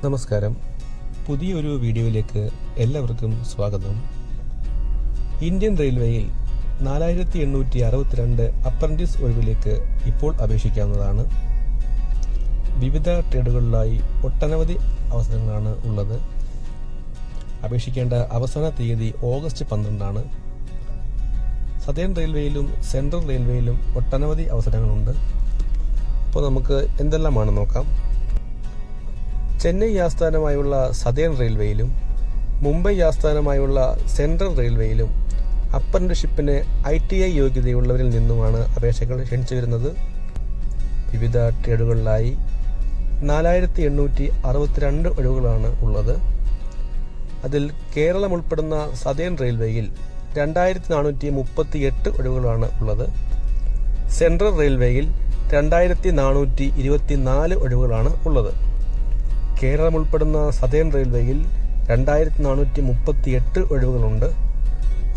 നമസ്കാരം. പുതിയൊരു വീഡിയോയിലേക്ക് എല്ലാവർക്കും സ്വാഗതം. ഇന്ത്യൻ റെയിൽവേയിൽ 4862 അപ്രന്റീസ് ഒഴിവിലേക്ക് ഇപ്പോൾ അപേക്ഷിക്കാവുന്നതാണ്. വിവിധ ട്രേഡുകളിലായി ഒട്ടനവധി അവസരങ്ങളാണ് ഉള്ളത്. അപേക്ഷിക്കേണ്ട അവസാന തീയതി ഓഗസ്റ്റ് 12 സതേൺ റെയിൽവേയിലും സെൻട്രൽ റെയിൽവേയിലും ഒട്ടനവധി അവസരങ്ങളുണ്ട്. അപ്പോൾ നമുക്ക് എന്തെല്ലാമാണ് നോക്കാം. ചെന്നൈ ആസ്ഥാനമായുള്ള സതേൺ റെയിൽവേയിലും മുംബൈ ആസ്ഥാനമായുള്ള സെൻട്രൽ റെയിൽവേയിലും അപ്രന്റീസ്ഷിപ്പിന് ITI യോഗ്യതയുള്ളവരിൽ നിന്നുമാണ് അപേക്ഷകൾ ക്ഷണിച്ചു വരുന്നത്. വിവിധ ട്രേഡുകളിലായി 4862 ഒഴിവുകളാണ് ഉള്ളത്. അതിൽ കേരളം ഉൾപ്പെടുന്ന സതേൺ റെയിൽവേയിൽ 2438 ഒഴിവുകളാണ് ഉള്ളത്. സെൻട്രൽ റെയിൽവേയിൽ 2424 ഒഴിവുകളാണ് ഉള്ളത്. കേരളം ഉൾപ്പെടുന്ന സതേൺ റെയിൽവേയിൽ 2438 ഒഴിവുകളുണ്ട്.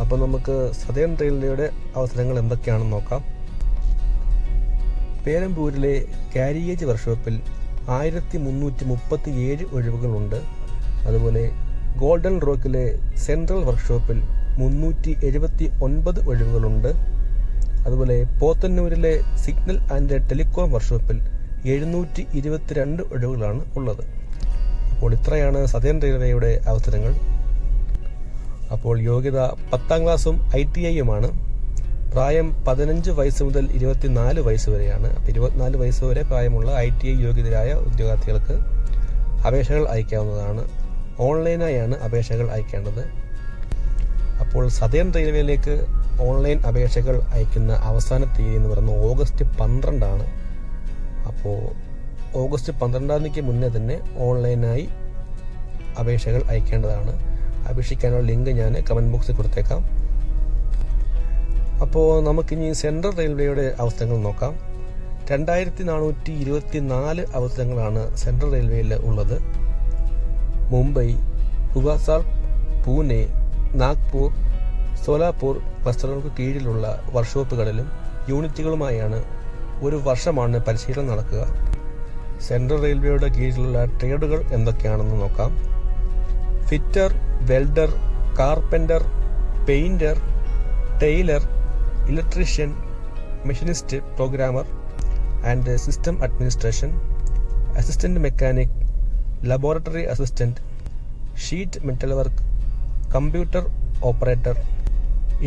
അപ്പോൾ നമുക്ക് സതേൺ റെയിൽവേയുടെ അവസരങ്ങൾ എന്തൊക്കെയാണെന്ന് നോക്കാം. പേരമ്പൂരിലെ കാരിയേജ് വർക്ക്ഷോപ്പിൽ 1337 ഒഴിവുകളുണ്ട്. അതുപോലെ ഗോൾഡൻ റോക്കിലെ സെൻട്രൽ വർക്ക്ഷോപ്പിൽ 379 ഒഴിവുകളുണ്ട്. അതുപോലെ പോത്തന്നൂരിലെ സിഗ്നൽ ആൻഡ് ടെലികോം വർക്ക്ഷോപ്പിൽ 722 ഒഴിവുകളാണ് ഉള്ളത്. അപ്പോൾ ഇത്രയാണ് സതേൺ റെയിൽവേയുടെ അവസരങ്ങൾ. അപ്പോൾ യോഗ്യത 10ാം ക്ലാസ്സും ITIയുമാണ്. പ്രായം 15 വയസ്സ് മുതൽ 24 വയസ്സ് വരെയാണ്. അപ്പോൾ 24 വയസ്സ് വരെ പ്രായമുള്ള ITI യോഗ്യതരായ ഉദ്യോഗാർത്ഥികൾക്ക് അപേക്ഷകൾ അയക്കാവുന്നതാണ്. ഓൺലൈനായാണ് അപേക്ഷകൾ അയക്കേണ്ടത്. അപ്പോൾ സതേൺ റെയിൽവേയിലേക്ക് ഓൺലൈൻ അപേക്ഷകൾ അയക്കുന്ന അവസാന തീയതി എന്ന് പറയുന്നത് ഓഗസ്റ്റ് 12. അപ്പോൾ ഓഗസ്റ്റ് 12 മുന്നേ തന്നെ ഓൺലൈനായി അപേക്ഷകൾ അയക്കേണ്ടതാണ്. അപേക്ഷിക്കാനുള്ള ലിങ്ക് ഞാൻ കമൻറ്റ് ബോക്സിൽ കൊടുത്തേക്കാം. അപ്പോൾ നമുക്കിനി സെൻട്രൽ റെയിൽവേയുടെ അവസരങ്ങൾ നോക്കാം. 2424 അവസരങ്ങളാണ് സെൻട്രൽ റെയിൽവേയിൽ ഉള്ളത്. മുംബൈ, ഭുവനേശ്വർ, പൂനെ, നാഗ്പൂർ, സോലാപൂർ ക്ലസ്റ്ററുകൾക്ക് കീഴിലുള്ള വർക്ക്ഷോപ്പുകളിലും യൂണിറ്റുകളുമായാണ് ഒരു വർഷമാണ് പരിശീലനം നടക്കുക. സെൻട്രൽ റെയിൽവേയുടെ കീഴിലുള്ള ട്രേഡുകൾ എന്തൊക്കെയാണെന്ന് നോക്കാം. Fitter, welder, carpenter, painter, tailor, electrician, machinist, programmer and system administration, assistant mechanic, laboratory assistant, sheet metal work, computer operator,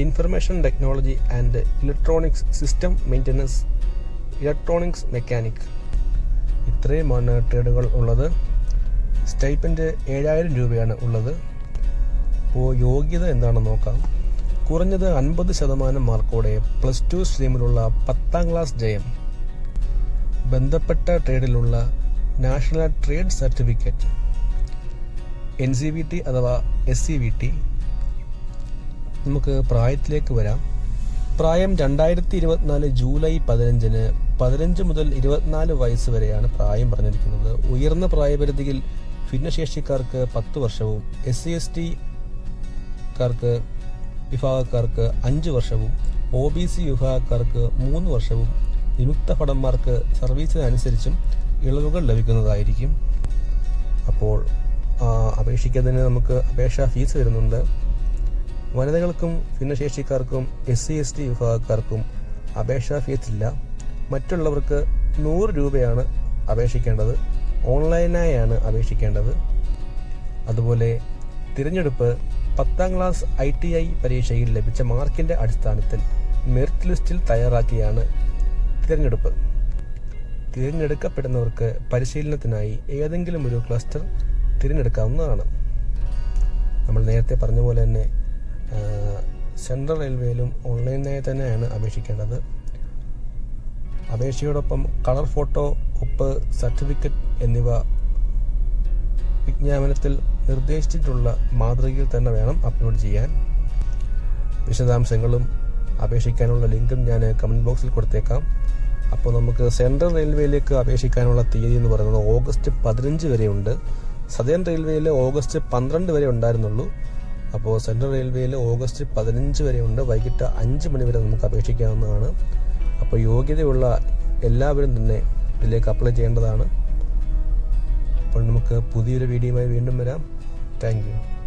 information technology and electronics system maintenance, electronics mechanic. ഇത്രയുമാണ് ട്രേഡുകൾ ഉള്ളത്. സ്റ്റൈപ്പൻഡ് 7000 രൂപയാണ് ഉള്ളത്. അപ്പോൾ യോഗ്യത എന്താണെന്ന് നോക്കാം. കുറഞ്ഞത് 50% മാർക്കോടെ +2 സ്ട്രീമിലുള്ള 10ാം ക്ലാസ് ജയം, ബന്ധപ്പെട്ട ട്രേഡിലുള്ള നാഷണൽ ട്രേഡ് സർട്ടിഫിക്കറ്റ്, NCVT അഥവാ SCVT. നമുക്ക് പ്രായത്തിലേക്ക് വരാം. പ്രായം 2024 ജൂലൈ 15 15 മുതൽ 24 വയസ്സ് വരെയാണ് പ്രായം പറഞ്ഞിരിക്കുന്നത്. ഉയർന്ന പ്രായപരിധിയിൽ ഭിന്നശേഷിക്കാർക്ക് 10 വർഷവും SC/ST വിഭാഗക്കാർക്ക് 5 വർഷവും OBC വിഭാഗക്കാർക്ക് 3 വർഷവും വിമുക്ത ഭടന്മാർക്ക് സർവീസിനനുസരിച്ചും ഇളവുകൾ ലഭിക്കുന്നതായിരിക്കും. അപ്പോൾ അപേക്ഷിക്കുന്നതിന് നമുക്ക് അപേക്ഷാ ഫീസ് വരുന്നുണ്ട്. വനിതകൾക്കും ഭിന്നശേഷിക്കാർക്കും SC/ST വിഭാഗക്കാർക്കും അപേക്ഷാ ഫീസ് ഇല്ല. മറ്റുള്ളവർക്ക് 100 രൂപയാണ് അപേക്ഷിക്കേണ്ടത്. ഓൺലൈനായാണ് അപേക്ഷിക്കേണ്ടത്. അതുപോലെ തിരഞ്ഞെടുപ്പ് 10ാം ക്ലാസ് ITI പരീക്ഷയിൽ ലഭിച്ച മാർക്കിന്റെ അടിസ്ഥാനത്തിൽ മെറിറ്റ് ലിസ്റ്റിൽ തയ്യാറാക്കിയാണ് തിരഞ്ഞെടുപ്പ്. തിരഞ്ഞെടുക്കപ്പെടുന്നവർക്ക് പരിശീലനത്തിനായി ഏതെങ്കിലും ഒരു ക്ലസ്റ്റർ തിരഞ്ഞെടുക്കാവുന്നതാണ്. നമ്മൾ നേരത്തെ പറഞ്ഞ പോലെ തന്നെ സെൻട്രൽ റെയിൽവേയിലും ഓൺലൈനായി തന്നെയാണ് അപേക്ഷിക്കേണ്ടത്. അപേക്ഷയോടൊപ്പം കളർ ഫോട്ടോ, ഒപ്പ്, സർട്ടിഫിക്കറ്റ് എന്നിവ വിജ്ഞാപനത്തിൽ നിർദ്ദേശിച്ചിട്ടുള്ള മാതൃകയിൽ തന്നെ വേണം അപ്ലോഡ് ചെയ്യാൻ. വിശദാംശങ്ങളും അപേക്ഷിക്കാനുള്ള ലിങ്കും ഞാൻ കമൻറ്റ് ബോക്സിൽ കൊടുത്തേക്കാം. അപ്പോൾ നമുക്ക് സെൻട്രൽ റെയിൽവേയിലേക്ക് അപേക്ഷിക്കാനുള്ള തീയതി എന്ന് പറയുന്നത് ഓഗസ്റ്റ് 15 വരെയുണ്ട്. സതേൺ റെയിൽവേയിൽ ഓഗസ്റ്റ് 12 വരെ ഉണ്ടായിരുന്നുള്ളൂ. അപ്പോൾ സെൻട്രൽ റെയിൽവേയിൽ ഓഗസ്റ്റ് 15 വരെയുണ്ട്. വൈകിട്ട് 5 മണി വരെ നമുക്ക് അപേക്ഷിക്കാവുന്നതാണ്. അപ്പോൾ യോഗ്യതയുള്ള എല്ലാവരും തന്നെ ഇതിലേക്ക് അപ്ലൈ ചെയ്യേണ്ടതാണ്. അപ്പോൾ നമുക്ക് പുതിയൊരു വീഡിയോയുമായി വീണ്ടും വരാം. Thank you.